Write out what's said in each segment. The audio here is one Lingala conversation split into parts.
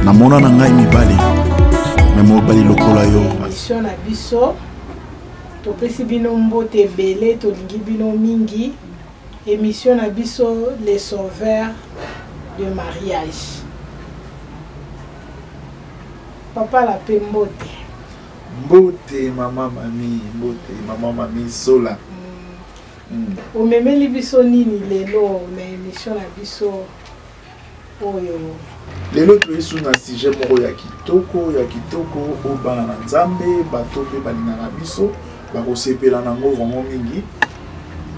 namona na ngai mibali me mobali lokola yo mission na biso topesi bino mbote ebele tolingi bino mingi émission na biso les sauveurs de mariage papa la pe mbote mbote mama mami sola omemeli biso nini lelo na émission na biso oyo lelo toyesu na sujet moko ya kitoko o bana na nzambe bato pe balinga na biso bakosepela nango vraiment mingi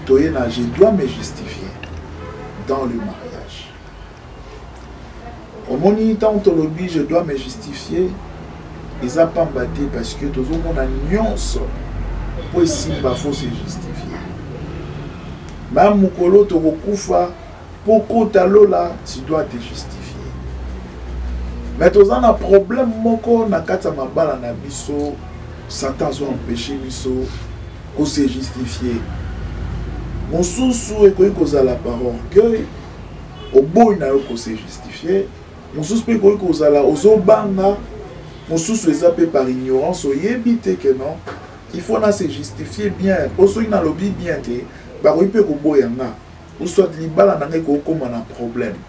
toye na je dois me justifier dans le mariage omoni tant tolobi je dois me justifier eza pamba te parce que tozomona nyonso po esimba faut se justifier ma mokolo tokokufa po kota lola tu dois te justifier mais toza na problème moko na kati ya mabala na biso Satan zo empêcher biso ko se justifier mosusu ekoki kozala par orgueil oboyi na yo ko se justifier mosusu pe ekoki kozala ozobanga mosusu eza pe par ignorance oyebi te que non il faut na se justifier bien osoki na lobi bien te bakoki pe koboyanga ou soit libala na ngai kokoma na problème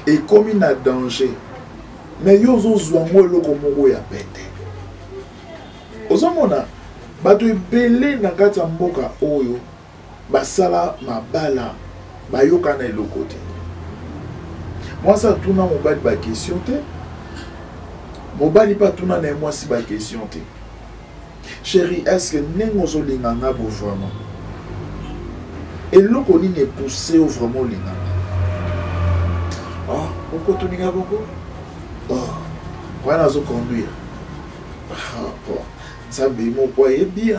ekomi na danger mais yo ozozwa ngo eloko moko ya pete ozomona bato ebele na kati ya mboka oyo basala mabala bayoka na eloko te mwasi atuna mobali bakestion te mobali mpe atuna na mwasi bakestion te chéri est-ce que ndenge ozolinga nga bo vraiment eloko nini epousse o vraiment olinganga oko tolinga bongo wana azoconduire nzambe moko ayebi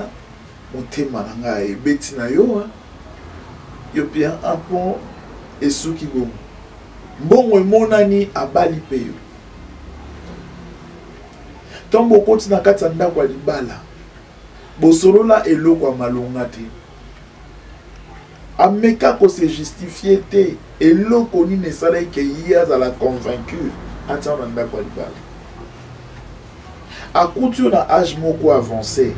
motema na ngai ebeti na yo yo mpe apon esuki bongo mbongo emonani abali mpe yo ntango okoti na kati ya ndako ya libala bosolola eloko ya malonga te ameka kose justifie te eloko nini esalaki ke ye azala convaincu atia na ndako ya libala akuti yo na âge moko avancé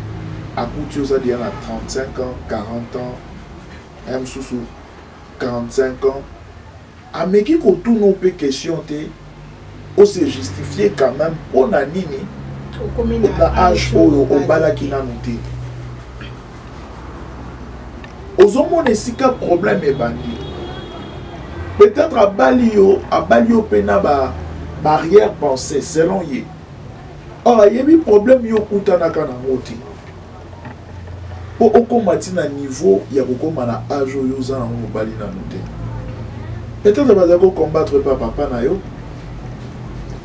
akuti yo ozalia na 35 ans 40 ans mosusu 45 ans ameki kotuna mpe question te ose justifie quand même mpo na nini na âge oyo obalaki nanu te ozomona esika problème ebandi peut-être abali yo mpe na barrière pensée selon ye or ayebi problème yo okutanaka nango te mpo okóma ti na niveau ya kokóma na âge oyo oza nango mobali nanu te peut-être bazali kocombattre pa papa na yo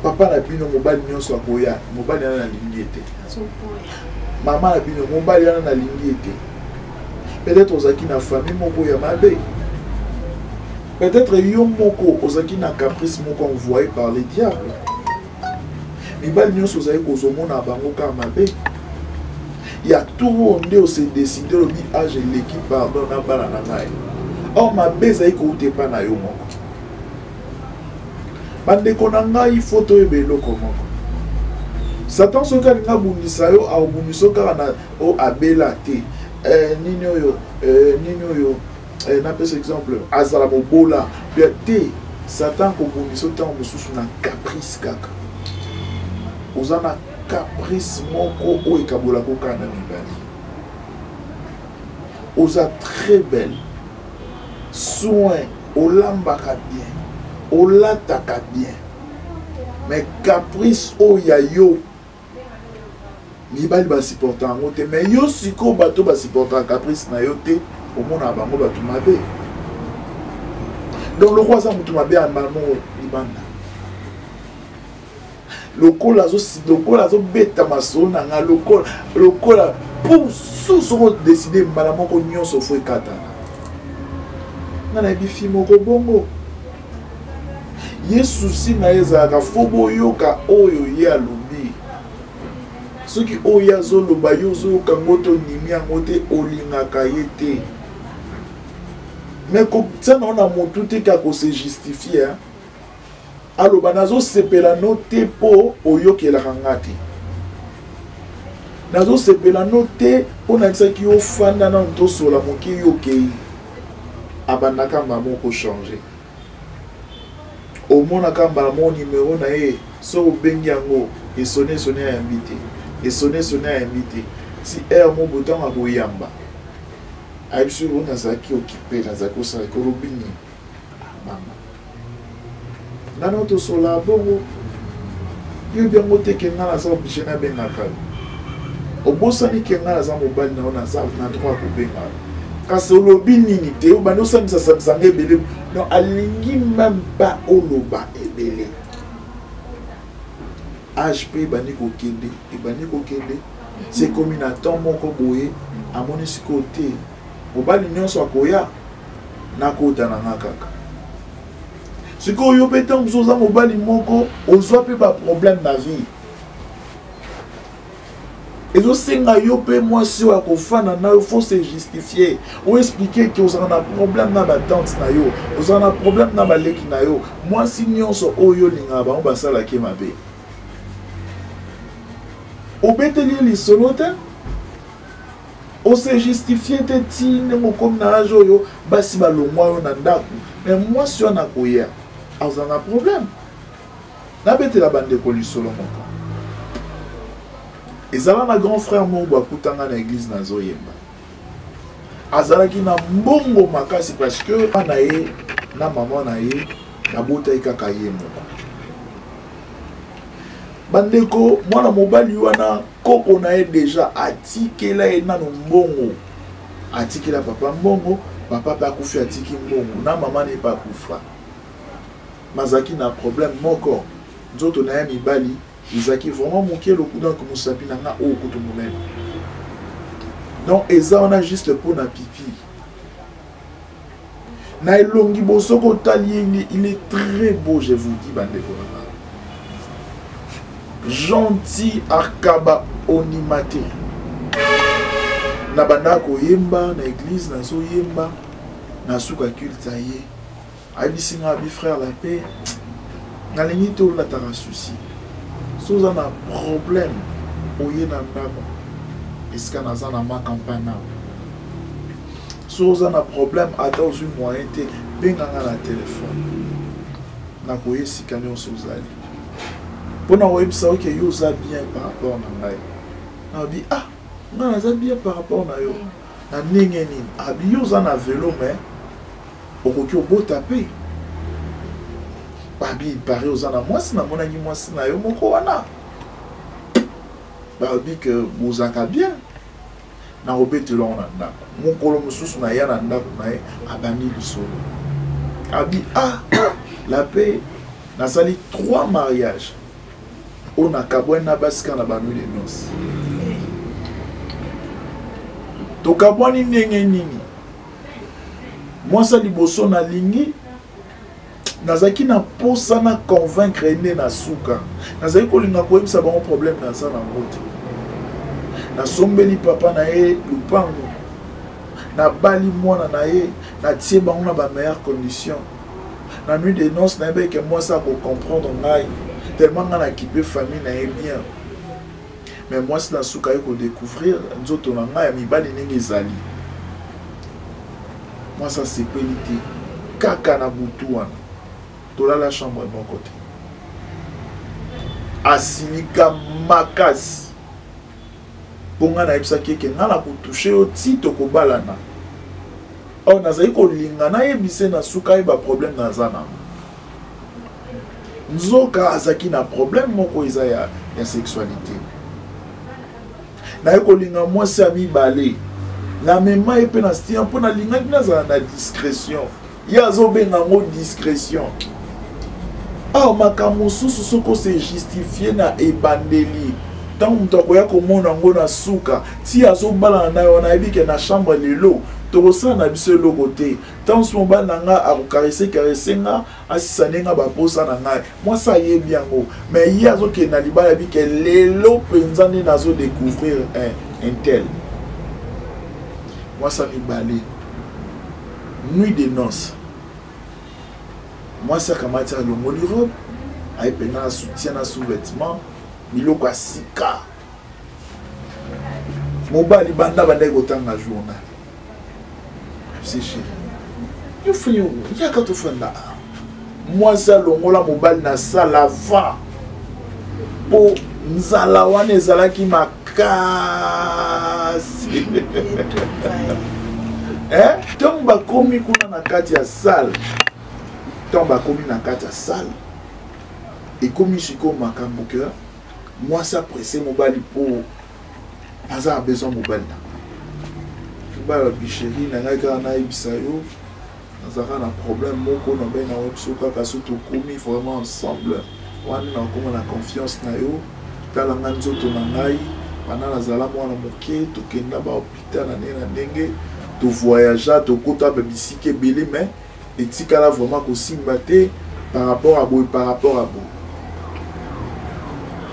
papa na bino mobali nyonso akoya mobali wana nalingi ete mama na bino mobali wana nalingi ete peut-être ozalaki na famille moko ya mabe peut-être yo moko ozalaki na caprice moko envoyé par le diable mibali nyonso ozali kozomona bango kaka mabe ya tout nde ose décide lobi age eleki pardon na bana na ngai or mabe ezali kouta epa na yo moko bandeko na ngai fo toyeba eloko moko satan soki alingi abundisa yo abundisa yo kaka na o abela te nini oyo napesa exemple azala mobola bia te satan kobundisa yo ntango mosusu na caprice kaka oza na caprice moko oyo ekabolaka kaka na mibali oza très belle soin olambaka bien olataka bien mais caprice oyo ya yo mibali basupporta yango te mais yo sikoyo bato basupportaka caprice na yo te omona bango bato mabe donc lokola aza moto mabe ambano libanda lokola azobeta masolo na nga lokola pour susu kodeside mbala moko nyonso fo ekatana nga nayebi fi moko bongo ye susi na ye ezalaka fo boyoka oyo ye alobi soki oyo azoloba yo ozoyoka ngo to ondimi yango te olingaka ye te mais kotia nango na motu te kaka kose justifie aloba nazosepela no te mpo oyokelaka nga te nazosepela no te mpo nakisaki ofanda nano tosola moke yokei abandaka mbala moko changer omonaka mbala mo nimero na ye so obengi yango esone ayambi te esone ayambi te si aire mo botanga koyamba ayebiso oyo nazalaki okipe nazalaki osala ekolobi nini mama nano tosola bongo yo biango te ke nga naza oblige nabengaka obosani ke nga naza mobali nao naza na droit kobenga kasi olobi nini te obandi osamisa ebele non alingi même pas oloba ebele age mpe ebandi kokende c'est comme na temps moko boye amoni sikoyo te mobali nyonso akoya nakota na nga kaka sikoyo yo mpe ntango mosusu oza mobali moko ozwa mpe baproblème na vie ezosenga yo mpe mwasi oyo akofanda na yo faut se justifier oexplike ke ozala na problème na batante na yo ozala na problème na baleki na yo mwasi nyonso oyo olingaka bango basalaki mabe obeteli ye lisolo te ose justifie te ti ndenge okomi na age oyo basi balongwa yo na ndako me mwasi oyo nakoya azala na problème nabetela bandeko lisolo moko ezala na grand frère moko akutanga na église nazoyemba azalaki na mbongo makasi parce que na ye na mama na ye nabotaki kaka ye moko bandeko mwana mobali wana koko na ye deja atikela ye nano mbongo atikela papa mbongo papa mpe akufi atiki mbongo na mama na ye mpe akufa mazaki na problème moko nzoto na ye mibali ezalaki vraiment moke lokuta donc mosapi na nga oyo kutu monene donc eza wana juste mpo na pipi na elongi bosoko otali ye il est très beau je vous dis bandeko na nga gentil akaba onima te na banda koyemba na église nazoyemba nasuka culte ye ayebisi nga abi frère la paix nalingi te olataka susi so oza na problème oye na ndako esika naza na makampagne na so oza na problème ata ozwi moyen te benganga na telefone nakoya esika nyonso ozali mpona koyebisa oke yo oza bien par rapport na ngai nabi ah ngai naza bien par rapport na yo na ndenge nini abi yo oza na velo me okoki obota mpe babi pare oza na mwasi namonaki mwasi na yo moko wana babi ke bozaka bien na obetela ngo na ndako mokolo mosusu na ya na ndako na ye abandi lisolo abi ah la paix nasali 3 mariages oyo nakabwani na basika na banui de noce tokabwani ndenge nini mwasi liboso nalingi nazaki na posa na convaincre nde na suka nazali kolinga koyebisa bango problème naza nango te nasombeli papa na ye lupango nabali mwana na ye natie bango na bameilleure condition na nuit de noce nayebeke mwasi akocomprendre ngai tellement ngai nakipe famille na ye bien mais mwasi na suka ye kodécouvrir nzoto na ngai ya mibali ndenge ezali mwasi asepeli te kaka na butu wana tolala chambre moko te asinika makasi mpo ngai nayebisaki eke ngai na kotushe yo ti tokobalana oyo nazali kolinga nayebise na suka ye baproblème naza nango nzoka azalaki na problème moko eza ya sexualité naye kolinga mwasi ya mibale na mema ye mpe na stia mpo nalingaki nazala na discrétion ye azobenga ngo discrétion awa makambo mosusu soki ose justifie na ebandeli ntango moto akoya komona yango na suka ti azobalana na yo nayebi ke na chambre lelo tokosala na biso eloko te ntango mosu mobali na ngai akokarese nga asisa ndenga baposa na ngai mwasi ayebi yango me ye azokende na libala yebi ke lelo mpenza nde nazodécouvrir un tel mwasi mibale nuit de noce mwasi akamati alongoli robe aye pena na soutien na sous-vêtement biloko ya sika mobali banda bandaki kotanga journal c'est chéri yo fini yaka tofanda mwasi alongola mobali na salle avant po nzala wana ezalaki makasi ntango bakomi kuna na kati ya salle ntango bakomi na kati ya salle ekomi sikoyo makambo ke mwasi apresse mobali mpo aza na besoin mobali na mobali abisheri na ngai kaka nayebisa yo nazalaka na problème moko na bai na yo biso kaka so tokomi vraiment ensemble wana nakoma na confiance na yo tala nga nzoto na ngai bana nazala mwana moke tokenda bahôpital na ndenge na ndenge tovoyagea tokota babisika ebele mais etikala vraiment kosimba te par rapport à boye par rapport à boye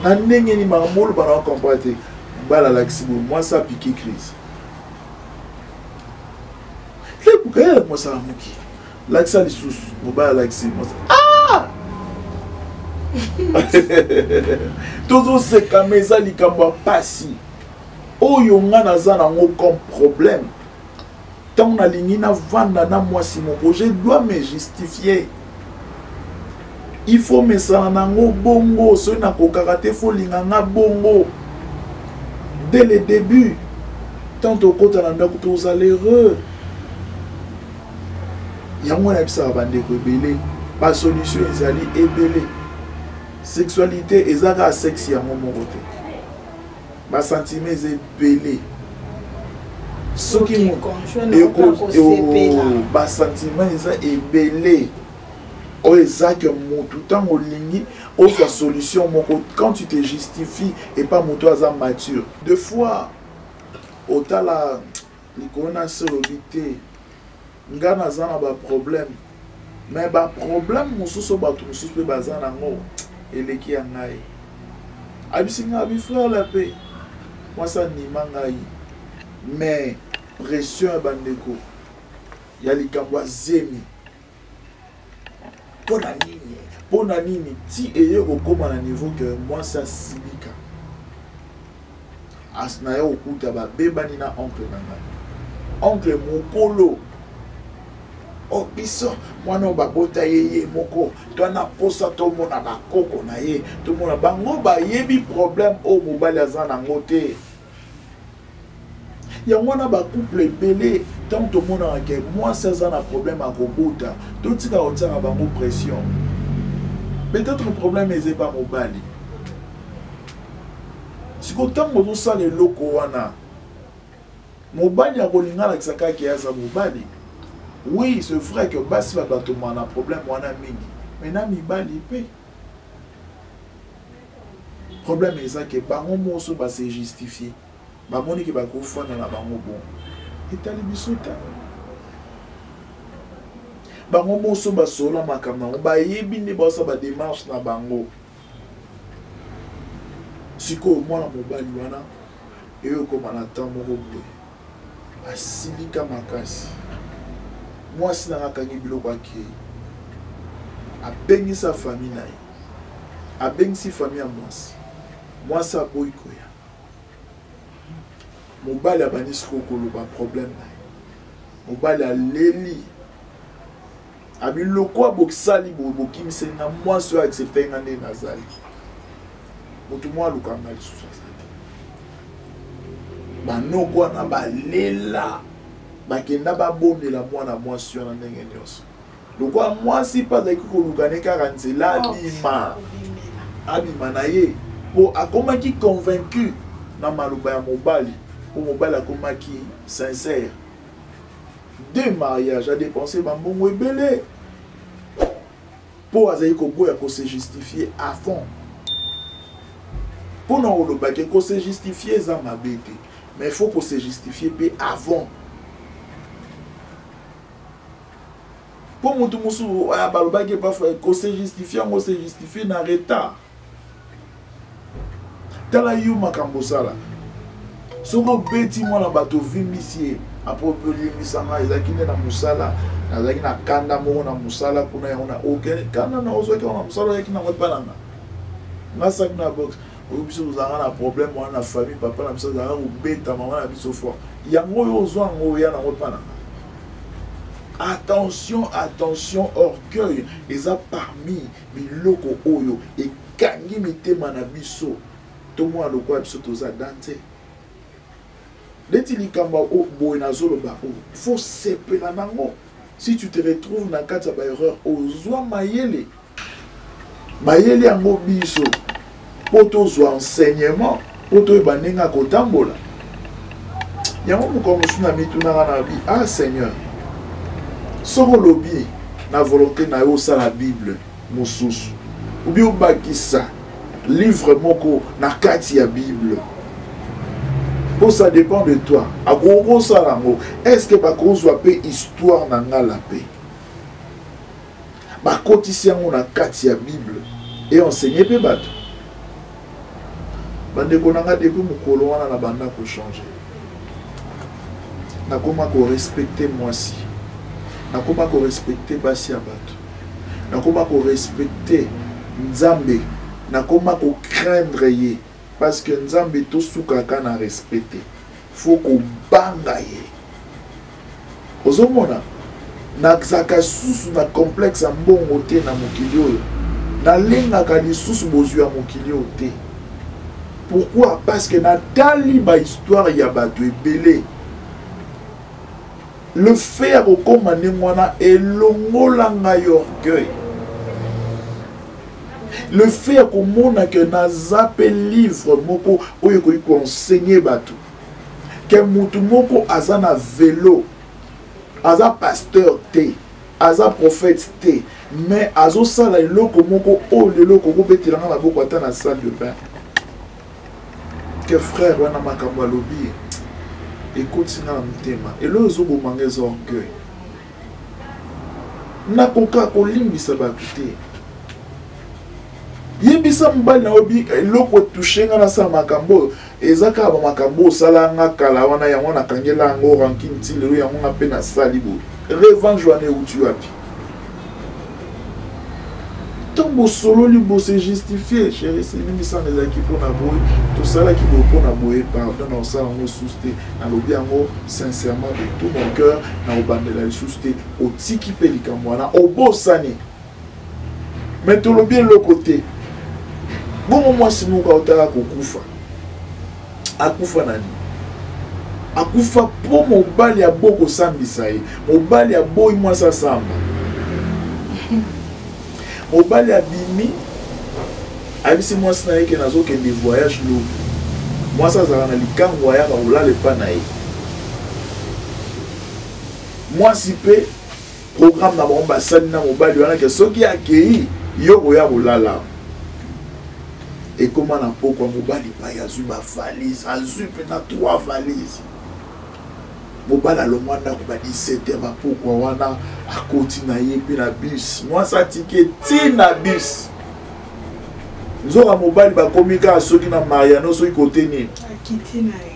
na ndenge ni makambo oloba na comprendre te mbala alakisi boye mwasi apike crise lebukayela mwasi ala moki lakisa lisusu mobali alakisi mwasi tozosekama eza likambo ya pasi oyo nga naza nango comme problème ntango nalingi navanda na mwasi moko je dois me justifier il faut mesala nango bongo soki nakokaka te fo linganga bongo dès le début tant tokota na ndako tozala heureux yango nayebisaka bandeko ebele basolution ezali ebele sexualité ezaka sexe yango moko te basentiment eza ebele soki basentiment eza ebele oyo ezaki motu ntango olingi ozwa solution moko quand tu te justifies et pas moto aza mature deux fois otala likolo na se lobi te nga naza na baproblème mais baproblème mosusu bato mosusu mpe baza nango eleki ya ngai abisi nga bifrère la mpe mwasi anima ngai mais pression ya bandeko ya likambo ya zemi mpo na nini ti eye kokóma na niveau ke mwasi asilika asi na ye kokuta babebani na oncle na ngai oncle mokolo o biso mwana babota ye moko twana posa tomona bakoko na ye tomona bango bayebi problème oyo mobali aza nango te yango wana bacouple ebele ntango tomonaka ke mwasi aza na problème akobota totika kotiaka bango pression peut-être problème eza epa mobali siko ntango ozosala eloko wana mobali akolinga alakisa kaka aza mobali oui c'est vrai que basi batomona na problème wana mingi mais na mibali mpe problème eza ke bango moso base justifier bamoni ke bakofanda na bango bon etali biso ta bango moso basola makambo nango bayebi nde baosa badémarche na bango sikoyo mwana mobali wana eyokoma na temps moko boye asilika makasi mwasi nanga akangi biloko akei abengisa famille na ye abengisi famille ya mwasi aboyi koya mobali abandisi kokoloba problème na ye mobali aleli abiloko abokisali bokimiseli na mwasi oyo accepte nga nde nazali moto mwa alukanga lisusu azali banoko wana balela bakenda babondela mwana mwasi wana ndenge nyonso lokwa mwasi mpe azalaki koluka ne kaka nzela abima na ye po akomaki convaincu na maloba ya mobali po mobali akomaki sincère de mariage adépense bambongo ebele po azalaki koboya kose justifier à fond mpo na olobaki kose justifier eza mabe te mais il faut kose justifier mpe avant po motu mosusu balobaki kose justifier yango se justifier na retard tala yo makambo osala soki obeti mwana bato ovimbisi ye après olimbisa nga ezalaki nde na mosala nazalaki na kanda moko na mosala kuna yango na aucun kanda na ozwaki na mosala oyaki nango epa na nga ngasaki na boxe oyo biso tozalaka na problème wana na famille papa na biso azalaka kobeta mama na biso fort yango oyo ozwa yango oya nango epa na nga. Attention, attention, orgueil eza parmi biloko oyo ekangi mitema na biso tomona lokola biso toza dante leti likamba o boye nazoloba o faut sepela nango si tu te retrouves na kati ya baerreur ozwa mayele yango biso po tozwa enseignement po toyeba ndenge ya kotambola yango mokolo mosusu na mitunaka na bi ah seigneur soko lobi na volonté na yo osala bible mosusu obi obakisa livre moko na kati ya bible po ça dépend de toi akokosala yango est-ce que bakozwa mpe histoire na ngala mpe bakotisi yango na kati ya bible e enseigné mpe bato bandeko na nga depuis mokolo wana na banda kochange nakoma korespecte mwasi nakoma korespecte basi ya bato nakoma korespecte nzambe nakoma kocraindre ye parce que nzambe tosukaka na respecte faut kobanga ye ozomona nazaka susu na complexe ya mbongo te na mokili oyo nalengaka lisusu bozwi ya mokili oyo te pourquoi parce que natali bahistoire ya bato ebele le fait ya kokoma ndenge wana elongola ngai orgueil le fait ya komona ke naza mpe livre moko oyo ekoki koenseigner bato ke mutu moko aza na velo aza pasteur te aza prophète te mais azosala eloko moko oyo lelo kokobetelanga maboko ata na salle de bain ke frère wana makambo alobi ekoti nga na motema elo ezobomanga eza orgueil nakoka kolimbisa bato te yebisa mobali na obi eloko touche nga nasala makambo oyo eza kaka bamakambo osala nga kala wana yango nakangela yango ranki nti lelo yango nga mpe nasali boye revanche wana euti wapi ntango bosololi bose justifie chéri selimbisana ezalaki mpona boye tosalaki boye mpona boye pardon na osala yango lisusu te nalobi yango sincèrement de tout mon cœur na obandela lisusu te otiki mpe likambo wana obosani me tolobi eloko te bongo mwasi moko aotaka kokufa akufa nani akufa mpo mobali abo kosambisa ye mobali aboyi mwasi asamba mobali abimi abisi mwasi na ye ke nazokende voyage lobi mwasi azala na likango ayaka kolala epa na ye mwasi mpe programme na bango basali na mobali wana ke soki akei yo koya kolala ekoma na pokwa mobali pai azwi bavalise azwi mpe na 3 valise mobali alongwa ndako ba 17 bapokwa wana akoti na ye mpe na bus mwasi atike ti na bus nzoka mobali bakomi kaka soki na mariano soki kote nini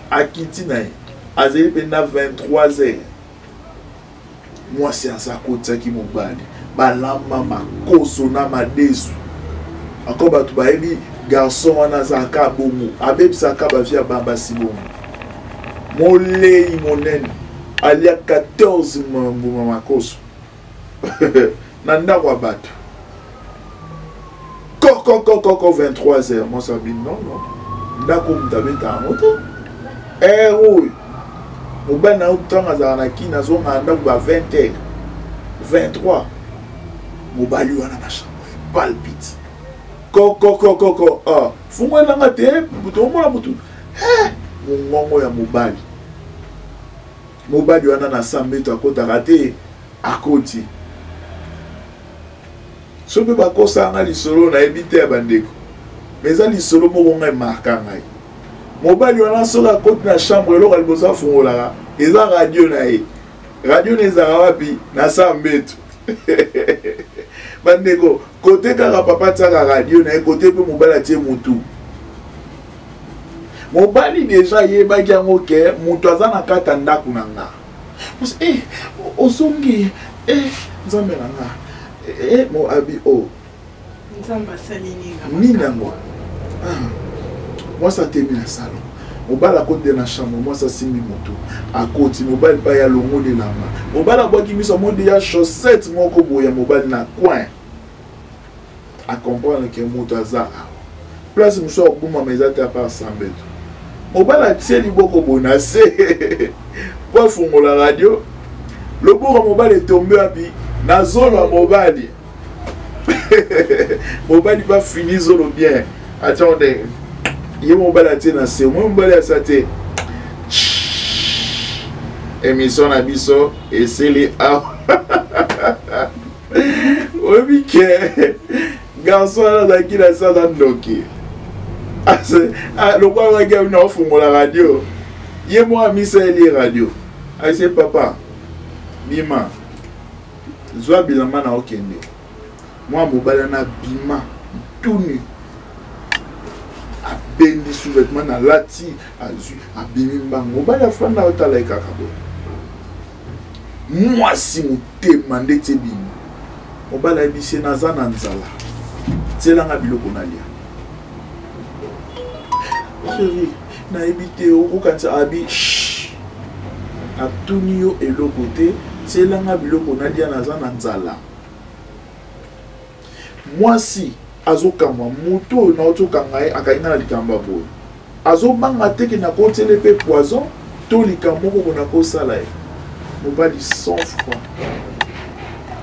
akiti na ye azali mpe na 23 heures mwasi aza akotisaki mobali balamba makoso na madesu ako bato bayebi garçon wana azalaka bongo abebisaka bavia bambasi bongo molei monene alia 14 mbuma makoso na ndako ya bato koko 23 heures mwasi abi non ndako moto abeta yango te oyo mobali na yo ntango azalaka na kini azonga ndako ba 20 heures 23 mobali wana na chambre palpite koko fungwelanga te butu omona butu mongongo ya mobali wana na 100 mètres akotaka te akoti soki bakosanga lisolo nayebi te ya bandeko mais eza lisolo moko ngai emarka ngai mobali wana soki akoti na chambre eloko liboso afungolaka eza radio na ye radio na ezaka wapi na 100 mètres bandeko kote kaka papa tiaka radio na ye kote mpe mobali atie mutu mobali deja yebaki yango ke moto aza na kati ya ndako na nga osongi nzambe na nga mo abi nzambe asali nini yango mwasi atemi na salon mobali akote na chambre mwasi asimbi moto akoti mobali pa ya longodelanga mobali abwaki miso amodi ya chaussette moko boye ya mobali na coin acomprendre ke moto aza place mosusu akobomama eza te apart sambeto mobali atie liboko boye na se po afungola radio loboko mobali etombe wapi na zolo ya mobali mobali pa fini zolo bien attendez ye mobali atie na se moi mobali asa te émission na biso eseli awa oyebi ke garçon wana azalaki na se aza ndoki lokwa waki na ofungola radio ye mo amisaeli radio aise papa bima zwa bilamba na okende mwa mobali na bima tuni abendi sous-vêtement na lati azwi abimi mbango mobali afanda otala ekaka boye mwasi motema nde tie bimi mobali ayebisi ye naza na nzala tielanga biloko nalia chéri nayebi te okokanisa abi natuni yo eloko te tielanga biloko nalia naza na nzala mwasi azokamba moto oyo naotokanga ye akainga na likamba boye azobanga teke nakotele mpe poison to likambo moko mpona kosala ye mobali sans froid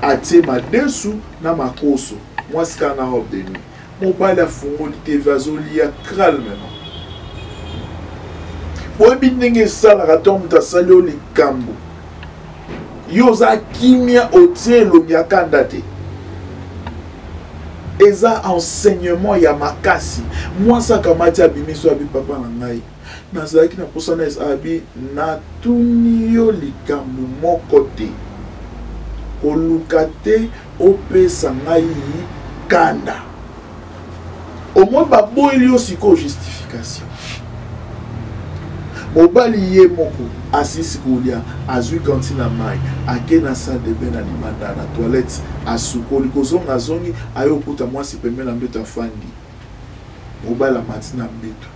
atie madesu na makoso mwasi kaka na robe de nuit mobali afungoli tv azolia calmement boyebi ndenge esalaka to moto asali yo likambo yo oza kimia otie elongi ya kanda te eza enseignement ya makasi mwasi akamati abimiso abi papa na ngai nazalaki na posana abi natuni yo likambo moko te koluka te opesa ngai kanda omoi baboyeli yo sikoyo justification mobali ye moko asisi kolia azwi kanti na mai ake na salle de bain na limanda na toilette asukoli kozonga azongi ayo okuta mwasi pembeni na mbeto afandi mobali amati na mbeto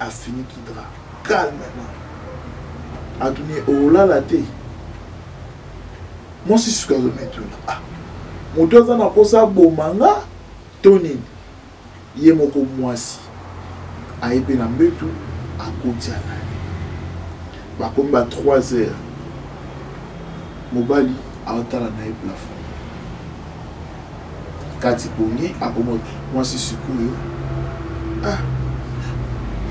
afiniki dra calmement atuni olala te mwasi suka azometuna moto aza na posa abomanga to nini ye moko mwasi ayebi na mbeto akoti ana bakomi ba 3 heures mobali aotala na ye plafond kati bongi akomo mwasi sikoyo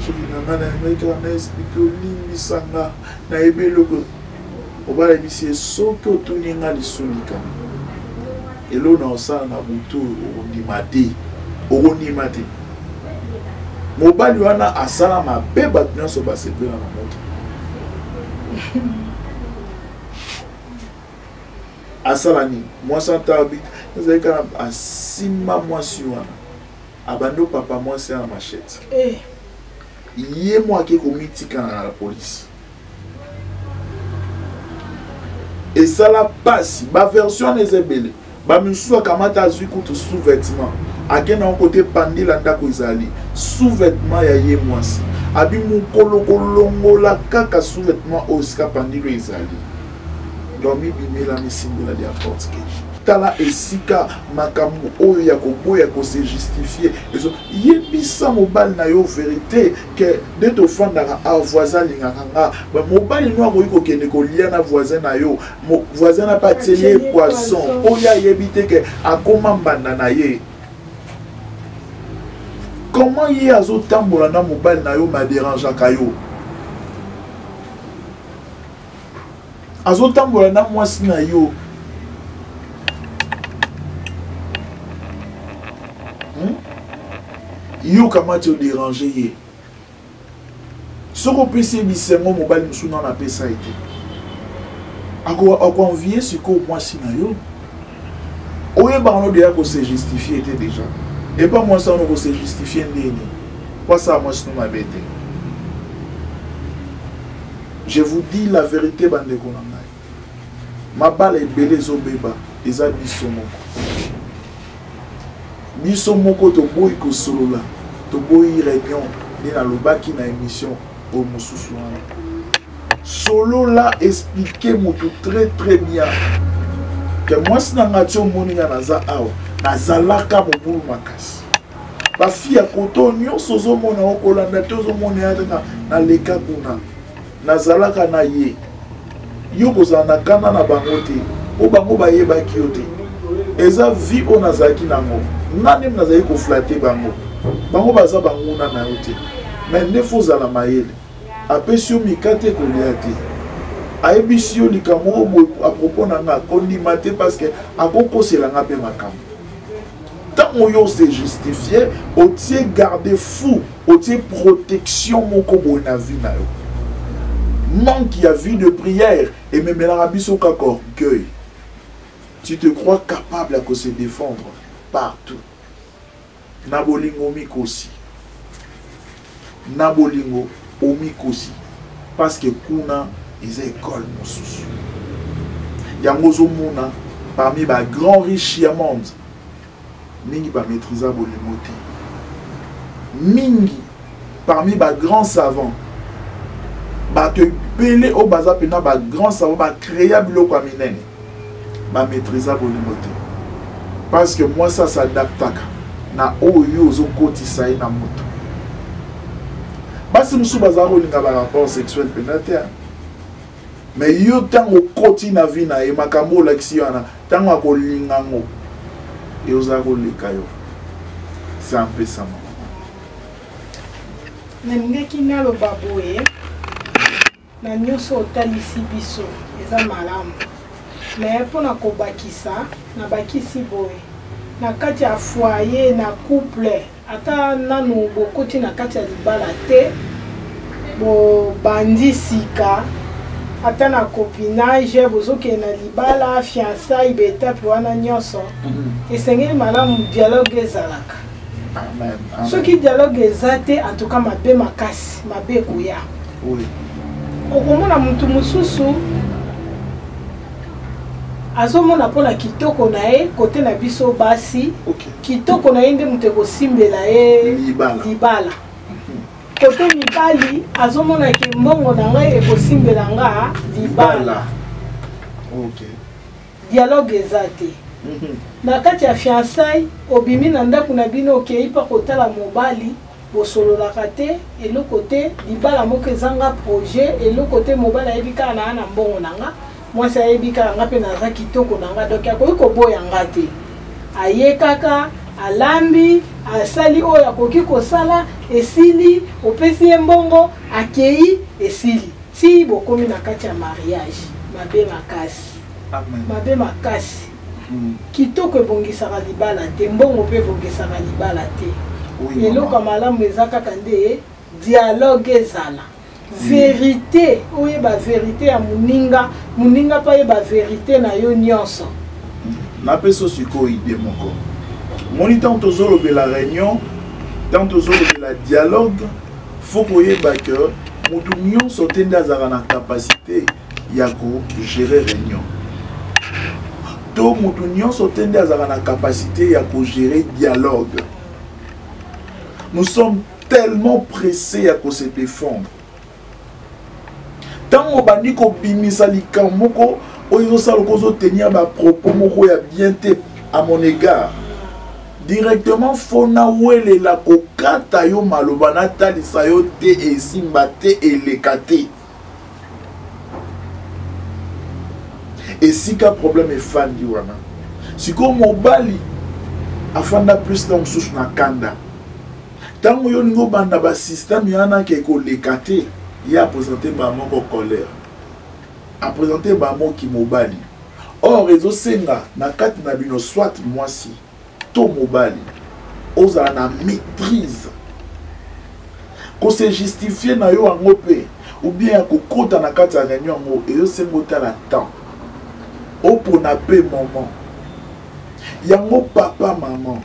soki nanga nayemekaa na explike olimbisanga nayebi eloko mobali ayebisi ye soki otuni nga lisolika elo na osala na butu okondima te mobali wana asala mabe bato nyonso basepela na moto asala nini mwasi atabi ezali kaka asimba mwasi wana abandi papa mwasi na machete ye mo ake komitika na la polisi esala pasi baversion eza ebele bamisusu akamata azwi kutu sous-vêtement akenda ngo kote pandila ndako ezali sous-vêtement ya ye mwasi abi mokolo kolongola kaka sous-vêtement oyo sika pandilo ezali donc mibimela misimbola ya porte cage tala esika makambo oyo ya koboya kose justifier ezo yebisa mobali na yo vérité ke nde tofandaka a voisin alingaka nga mobali no akoki kokende kolia na voisin na yo voisin na pa tie poisson oyo ayebi te ke akoma mbanda na ye comment ye azotambola na mobali na yo maderangeaka yo azotambola na mwasi na yo yo kamati odérange ye soko opesi bisengo mobali mosusu nano apesa ye te akoenvie sikoyo mwasi na yo oyebaka no deya kose justifie te déjà epa mwasi wana kose justifie ndeni po asala mwasi no mabe te Je vous dis la vérité, bandeko na ngai. Ma balle est belle zobeba, eza biso moko. Biso moko to boy ko solo la, to boy réunion ni na lobaki na émission au mususu wana. Solo là expliquer moto très bien que moi si nanga tio moninga naza awa nazalaka mobulu makasi. Ba fille à koto nyonso zo mona okolanda to zo mona na leka kuna. Nazalaka na ye yo kozana kana na bango te o bango bayebaki yo te eza vie o nazalaki nango nani nazali koflate bango bango baza banguna na yo te mais nde fozala mayele apesi yo mikate kolia te ayebisi yo likambo a propos na nga kondima te parce que akokoselanga mpe makambo ntango yo se justifié otie garde fou otie protection moko boye na vie na yo manque y a vie de prière et même l'Arabie kaka orgueil. Tu te crois capable à se défendre partout. Nabolingo omikosi. Nabolingo omikosi. Parce que kuna ils école mosusu. Yangozo mona parmi les grands riches du monde. Mingi ba maîtriser bolingo te. Mingi parmi les grands savants. Ba te belé au baza pena ba grand savant ba créer biloko aminene ba maîtriser bolingo te parce que moi ça s'adaptaka na oyo zo kotisa na moto basi musu baza kolinga ba rapport sexuel pénateur mais yo tango koti na vie na e makambo lakisi wana tango akolinga ngo e oza koleka yo c'est un peu ça na ngaki na lo baboye na nyonso otalisi biso eza malamu mais mpona kobakisa na bakisi boye na kati ya foyer na couple ata nanu bokoti na kati ya libala te bobandi sika ata na copinage bozokende na libala fiançailles betape wana nyonso esengeli malamu dialogue ezalaka soki dialogue eza te en tout cas mabe makasi mabe ekoya okomona mutu mususu azomona mpona kitoko na ye kote na biso basi kitoko na ye nde mutu ekosimbela ye libala kote mibali azomona ke mbongo na ngai ekosimbela nga libala dialogue eza te na kati ya fiançailles obimi na ndako na bino okei mpa kotala mobali bosololaka te eloko te libala moko ezanga projet eloko te mobali ayebi kaka na na mbongo na nga mwasi ayebi kaka nga mpe naza kitoko na nga donc akoki koboya nga te aye kaka alambi asali oyo akoki kosala esili opesi ye mbongo akei esili ti bokomi na kati ya mariage mabe makasi mabe makasi kitoko ebongisaka libala te mbongo mpe ebongisaka libala te eloko malamu eza kaka nde dialogue ezala vérité oyeba vérité ya moninga moninga mpe ayeba vérité na yo nyonso napesa sikoyo ide moko moni tant tozolobela réunion tant tozolobela dialogue faut koyeba ke motu nyonso te nde azalaka na capacité ya kogérer réunion to motu nyonso te nde azalaka na capacité ya kogérer dialogue. Nous sommes tellement pressés à se défendre. Tant que bandi ko bimisa likamoko oyo sala ko tenir ba propos moko ya bien te à mon égard. Directement fona wele la kokata yo maloba na talisa yo te esimba te elekate. Et si ka problème est fan di wana. Siko mobali afanda plus na msusu na kanda. Tango yo ningo banda ba système yana ke ko lekate ya présenter ba moko colère. A présenter ba moko ki mobali. Or réseau senga na kati na bino soit mwasi to mobali. Oza na maîtrise. Ko se justifier na yo angope ou bien ko kota na kati ya réunion ngo et yo sengo tala temps. O pona pe moment. Yango papa maman.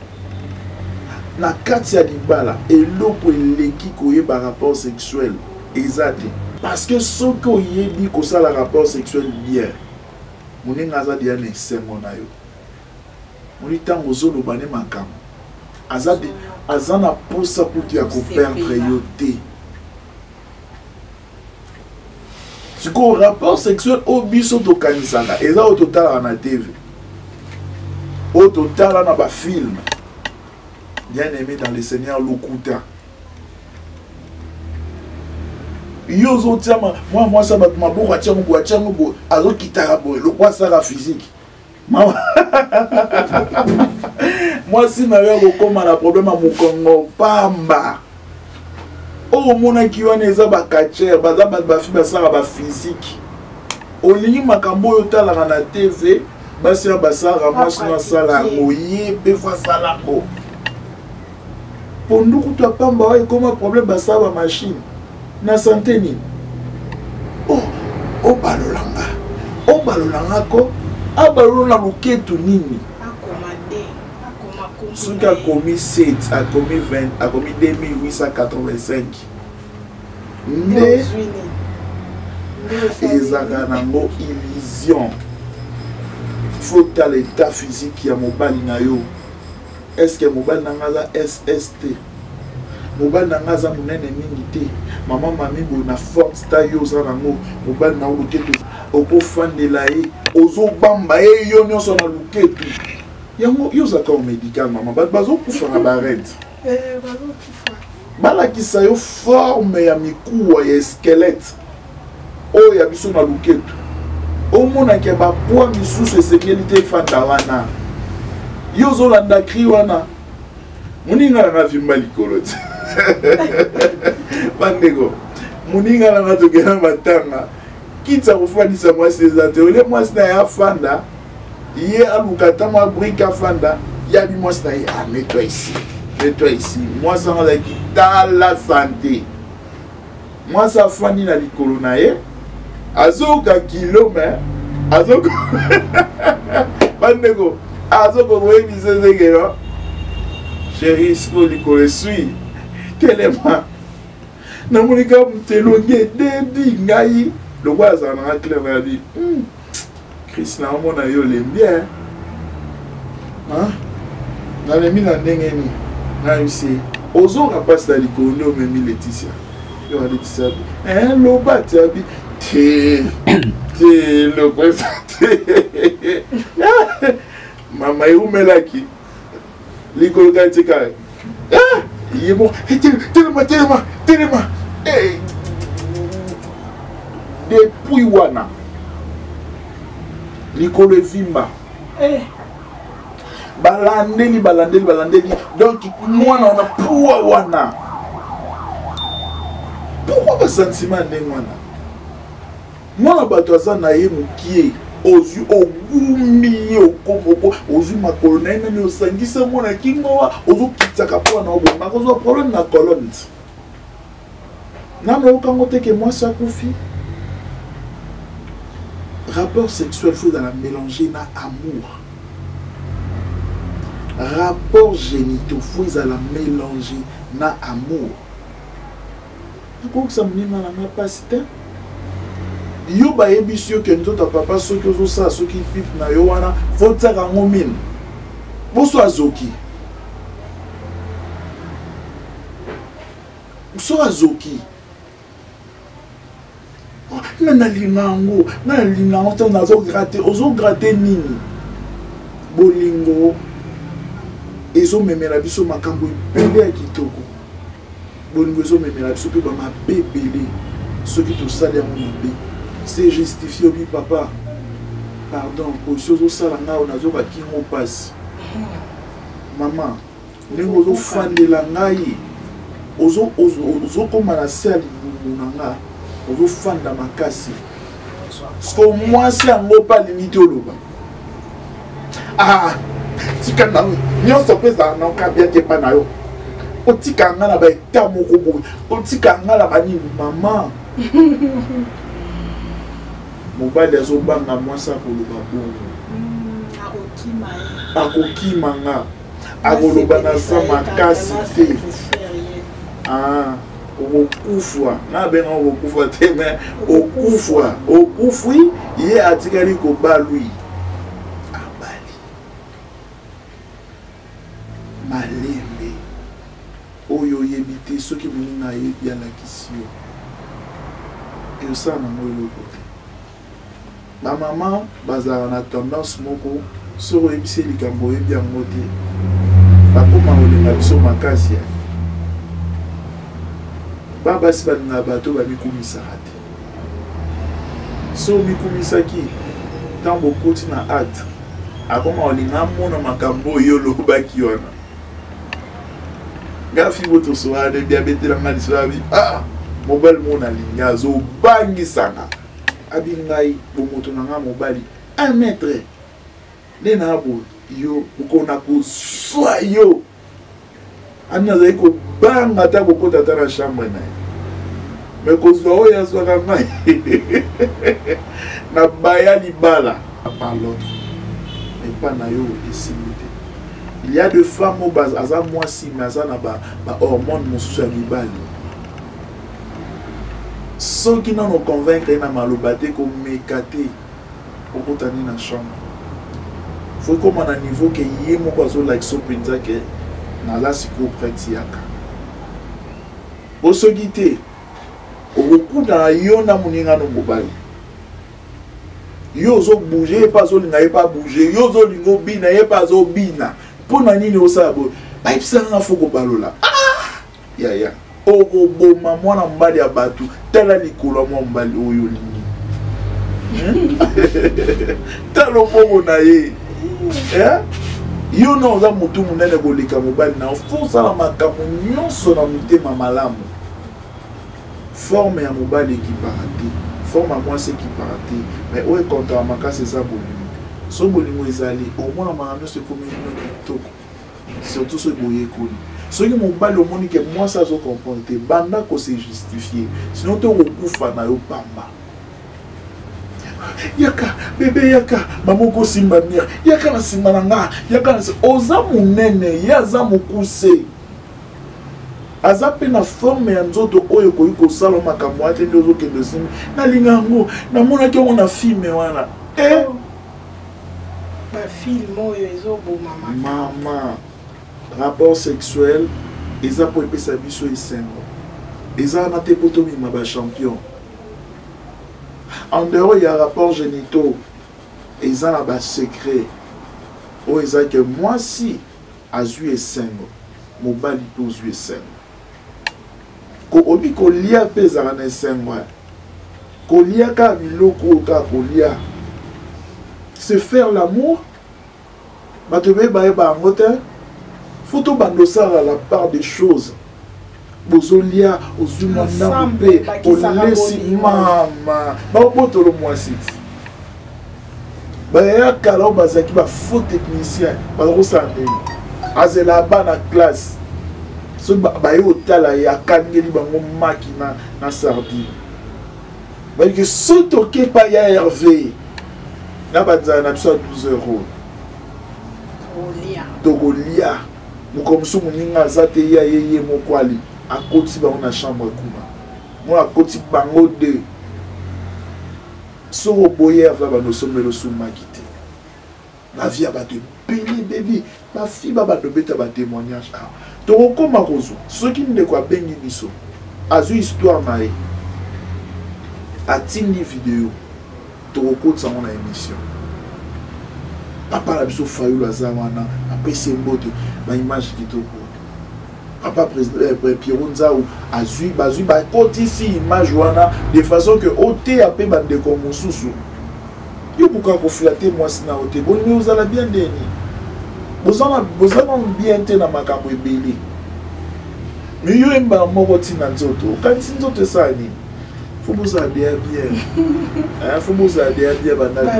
Na kati ya libala eloko eleki koyeba rapport sexuel ezate parce que ce que yebi ko ça le rapport sexuel bien moninga za dia ne sengo na yo moni tango zolo bane makam azade azana posa kuti ya ko perdre yo te ce que rapport sexuel au biso to kanisanga eza au total na TV au total na ba film bien aimé dans le Seigneur Lokuta yozo tiama moi ça ma boko atiamo ko atiamo bo azo kitara bo le quoi ça la physique moi si na yo ko na problème à Mukongo pamba o mona ki wana eza ba catcher ba za ba fi ba sala ba physique olingi makambo yo tala na TV basi ya basara mwasi na sala moye be fa sala ko pondu kuta pamba wa comme problème ba sala machine na santé ni o balolanga ko abalona luketu nini soki akomi 7 akomi 20 akomi 2885 nde ezaka nango illusion faut ta l'état physique ya mobali na yo est-ce que mobali na nga za SST mobali na nga za munene mingi te mama mami bo na force ta yo za nango mobali na luketu okofandela ye ozobamba ye yo nyonso na luketu yango yo zaka o médical mama bazokufa na barete balakisa yo forme ya mikuwa ya squelette oyo ya biso na luketu omonaki bapoids misusu esengeli te efanda wana yo ozolanda kri wana moninga na navimba likolo te bandeko moninga na natokena matanga kitsa kofandisa mwasi eza te ole mwasi na ye afanda ye aluka ntango abrike afanda yabi mwasi na ye mets-toi ici mwasi ango azalaki tala sante mwasi afandi na likolo na ye azoka kilo me azoko bandeko azoko koyebisa ndengeno chéri siko likolo esui telema namonika mutelonge dedi ngai lokwa azala nanga claire na yabi Christ na omona yo lembi nalembi na ndenge ni nayebisi ozoka mpasi na likolo nde omemi Laetitia yo na Laetitia abi loba ti abi te lokwesa te mama eumelaki likolo kaka tika yebo telema depuis wana likolo evimba balandeli donc mwana wana puwa wana pourquoi basentiment ndenge wana mwana bato aza na ye mokie ozwi ogumi ye okomoko ozwi makolo na ye nani osangisa mwana kingowa ozokitaka mpo wana obomaka ozwa problème na colonne nano okango te ke mwasi akufi rapport sexuel faut dans la mélanger na amour rapport génitaux faut dans la mélanger na amour pourquoi ça me na na pasi te yo ba yebisi yo ke nzoto papa soki ozosala soki pipe na yo wana faut tsaka ngo mine boso azoki so azoki nanalingango te nazogratte ozogratte nini bolingo ezomemela biso makambo ebele ya kitoko bolingo ezomemela biso mpe bamabe ebele soki tosali yango mabe c'est justifié obi papa pardon osi ozosala ngai nazobaki ngo mpasi mama ndenge ozofandela ngai ozokoma na se ya libumu na nga ozofanda makasi parceke mwasi yango mpe alingi te oloba tika na nyonso mpe ezala na oka bia te mpa na yo otika nga na baeta moko boye otika nga na banini mama mobali azobanga mwasi akoloba bongo akokima nga akoloba na sa makasi te okufwa na benga okufwa te mais okufwa okufwi ye atikali ko balui abali malembe oyo yebite soki moninga yebi alakisio esana moyo kote ba mama bazala na tendance moko soko yebisi likambo yebi yango te bakoma kolinga biso makasi ya baba si balinga bato bamikumisaka te so mikumisaki ntango okoti na acte akoma kolinga mona makambo oyo olobaki wana gafi botosoane biabetelanga liso abi mobali mona alingi azobangisanga abi ngai bomoto na nga mobali 1 mètre nde na abo yo okona kozwa yo ani azali kobanga ata kokota ata na chambre na ye me kozwa oyo azwaka ngai na baya libala par l'autre epa na yo esili te il y a de femmes oyo aza mwasi me aza na bahormone mosusu ya mibali soki nano convaincre na maloba te komeka te okotani na chambre faut koma na niveau ke ye moko azolakisa mpenza ke naza sikoyo prete yaka po soki te okokunda na yo na moninga no mobali yo ozobouge ye mpe azolinga ye mpe abouge yo ozolinga obina ye mpe azobina mpo na nini osala boye bayebisanga fo kobalola yaya okoboma mwana mobali ya bato tala likolo ya mwa mobali oyo olingi tala omongo na ye yo na oza motu monene koleka mobali na fo osala makambo nyonso na motema malamu forme ya mobali ekipaka te forme ya mwasi ekipaka te mais oyo ekontaka makasi eza bolingo so bolingo ezali omona makambo nyonso ekomi kitoko surtout so boyekoli soki mobali omoni ke mwasi azokomprendre te banda kose justifie sinon te okokufa na yo pamba yaka bebe yaka mamoko simba mia yaka na nsima na nga yaka na oza monene ye aza mokuse aza mpe na forme ya nzoto oyo koki kosala makambo wana te nde ozokende osimi nalinga yango namonaki yango na filme wana bafilme oyo ezoboma mama rapport sexuel eza mpo epesa biso esengo eza wana te mpo tomima bachampion en dehors ya rapport génitaux eza na basecret oyo eza ke mwasi azwi esengo mobali mpe ozwi esengo obi kolia mpe ezala na esengo kolia kaka biloko oyo kaka kolia se faire l'amour bato bayeba yango te faut tobanda osala la part des choses bozolia ozwi mwandango mpe olesi mama babotolo mwasi ti bayaya kala oyo bazalaki bafaux technicien bazakosala ndeni azela bana classe so baye otala ye akangeli bango maki na sardine bayike so toke pa ya herve na banzala na biso ya 12 euros tokolia mokomosu moninga aza te ya ye moko ali akoti bango na chambre kuna mo akoti bango de soko boye ava banosomelo sumaki te bavi ya bato ebele bebi bafi babando beta batémoignage tokokoma kozwa soki ndeko abengi biso azwi histoire na ye atindi video tokokotisa ngo na émission papa na biso fayulu aza wana apesi mbote baimage kitoko papa Pierrot Nzau bazwi bakotisi image wana de façon que oteya mpe bandeko mosusu yo koka koflate mwasi na ote bolingi ozala bien ndeni bozana bien te na makambo ebele me yo embala moko ntina nzoto okanisi nzoto esala nini fo bozala bien fo bozala bien bandali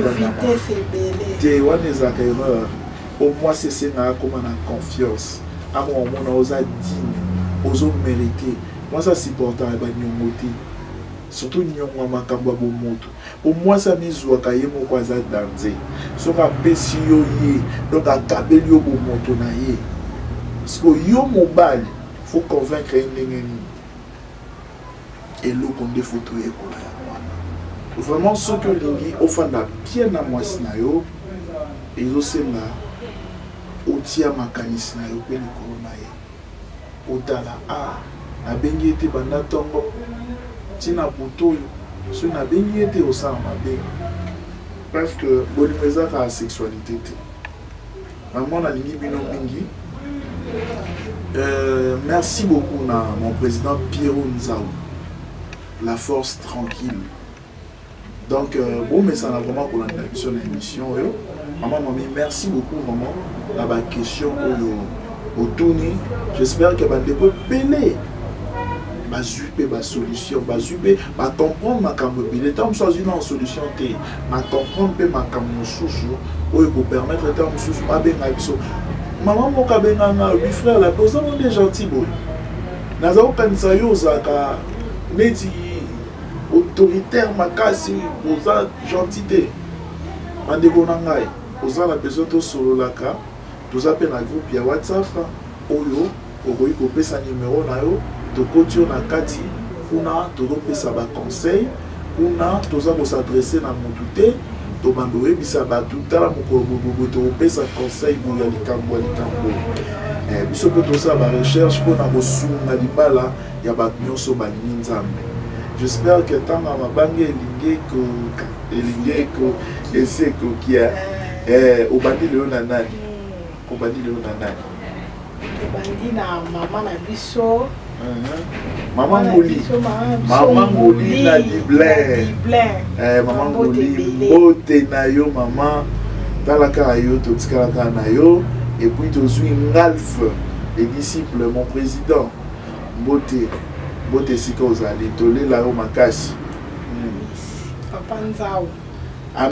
te wana ezalaka erreur au mwasi esengaka koma na confiance amo omona oza digne ozo mérité mwasi asupportaka banyongo te surtout nyongo ya makambo ya bomoto omwasi amizwaka ye moko aza danze soki apesi yo ye donc akabeli yo bomoto na ye parceke yo mobali faut convaincre ye ndenge nini et le condé photo et vraiment ce que lingi ofanda bien na mwasi na yo ezosenga otia makanisi na yo pe likolo na ye otala nabengi ete banda ntongo ntina butu oyo so nabengi ete osala mabe parce que bolingo ezaka ya sexualité te vraiment nalingi bino mingi. Merci beaucoup na mon président Pierrot Nzao, la force tranquille. Donc bon mais ça n'a vraiment pour l'introduction de l'émission. Maman mami merci beaucoup maman na ba question au tourner. J'espère que ba dépôt belé ba zupe ba solution ba zupe ba comprendre ma camobile tant choisir une solution té ma comprendre pe ma camosusu oyo ko permettre tant mususu ba benga biso. Maman moka benganga lui frère la posa on est gentil boy. Naza okanisa yo zaka neti autoritaire makasi posa gentillité. Mandeko na ngai posa la personne to solo laka toza pe na groupe ya WhatsApp oyo okoki kopesa numéro na yo tokoti yo na kati kuna tozopesa ba conseil kuna toza kosadresse na motu te tobanda oyebisa bato tala mokolo bobobo tokopesa conseil boya likambo ya likambo biso mpe tosala barecherche mpona kosunga libala ya bato nyonso balingi nzambe. J'espère que ntango ya mabange elingi esi ekokia obandi lelo na nani obandi lelo na nani obandi na mama na biso Maman Ngoli, Maman Ngoli na Dibler, Maman Ngoli, bote na yo maman, talaka yo, totikalaka na yo, et puis tozui Ngalf, les disciples, mon président, bote, bote sika ozali, tole la yo makasi. Papa Nzao.